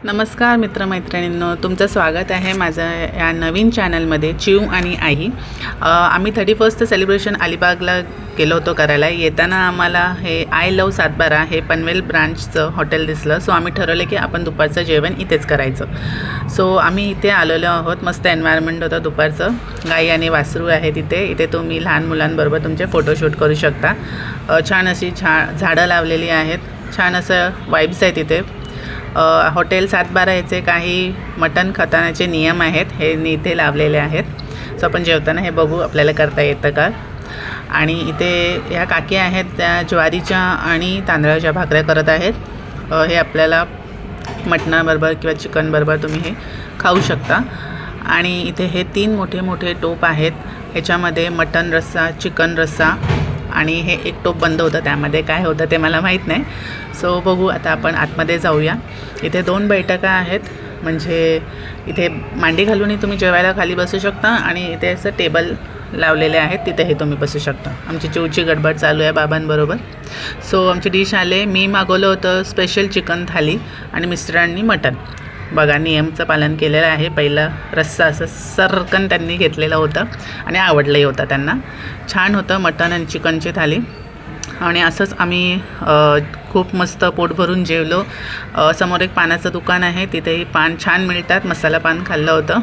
नमस्कार मित्रमैत्रिणींनो, तुमचं स्वागत आहे माझं या नवीन चॅनलमध्ये चिऊ आणि आई. आम्ही 31st सेलिब्रेशन अलिबागला गेलो होतो करायला. येताना आम्हाला हे आय लव सातबारा हे पनवेल ब्रांचचं हॉटेल दिसलं. सो आम्ही ठरवलं की आपण दुपारचं जेवण इथेच करायचं. सो आम्ही इथे आलेलो आहोत. मस्त एन्व्हायरमेंट होतं दुपारचं. गाई आणि वासरू आहे इथे तुम्ही लहान मुलांबरोबर तुमचे फोटोशूट करू शकता. छान अशी झाडं लावलेली आहेत. छान असं वाईब्स आहेत इथे. हॉटेल सातबारा याचे काही मटण खातानाचे नियम आहेत, हे इथे लावलेले आहेत. सो आपण जेवताना हे बघू आपल्याला करता येतं का. आणि इथे ह्या काकी आहेत त्या ज्वारीच्या आणि तांदळाच्या भाकऱ्या करत आहेत. हे आपल्याला मटणाबरोबर किंवा चिकनबरोबर तुम्ही हे खाऊ शकता. आणि इथे हे 3 मोठे मोठे टोप आहेत. ह्याच्यामध्ये मटण रस्सा, चिकन रस्सा आणि हे एक टोप बंद होतं, त्यामध्ये काय होतं ते मला माहीत नाही. सो बघू आता आपण आतमध्ये जाऊया. इथे 2 बैठका आहेत, म्हणजे इथे मांडी घालूनही तुम्ही जेवायला खाली बसू शकता आणि इथे असं टेबल लावलेले आहेत, तिथेही तुम्ही बसू शकता. आमची चिवची गडबड चालू आहे बाबांबरोबर. सो आमची डिश आले. मी मागवलं होतं स्पेशल चिकन थाली आणि मिस्टरांनी मटण. बघा नियमचं पालन केलेलं आहे. पहिला रस्सा असं सरकन त्यांनी घेतलेलं होतं आणि आवडलंही होतं त्यांना. छान होतं मटण आणि चिकनची थाली. आणि असंच आम्ही खूप मस्त पोट भरून जेवलो. समोर एक पानाचं दुकान आहे, तिथेही पान छान मिळतात. मसाला पान खाल्लं होतं.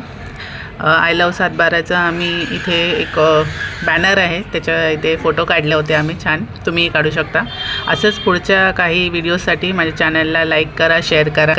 आय लव सातबाराचं आम्ही इथे एक बॅनर आहे, त्याच्या इथे फोटो काढले होते आम्ही. छान तुम्हीही काढू शकता. असंच पुढच्या काही व्हिडिओसाठी माझ्या चॅनलला लाईक करा, शेअर करा.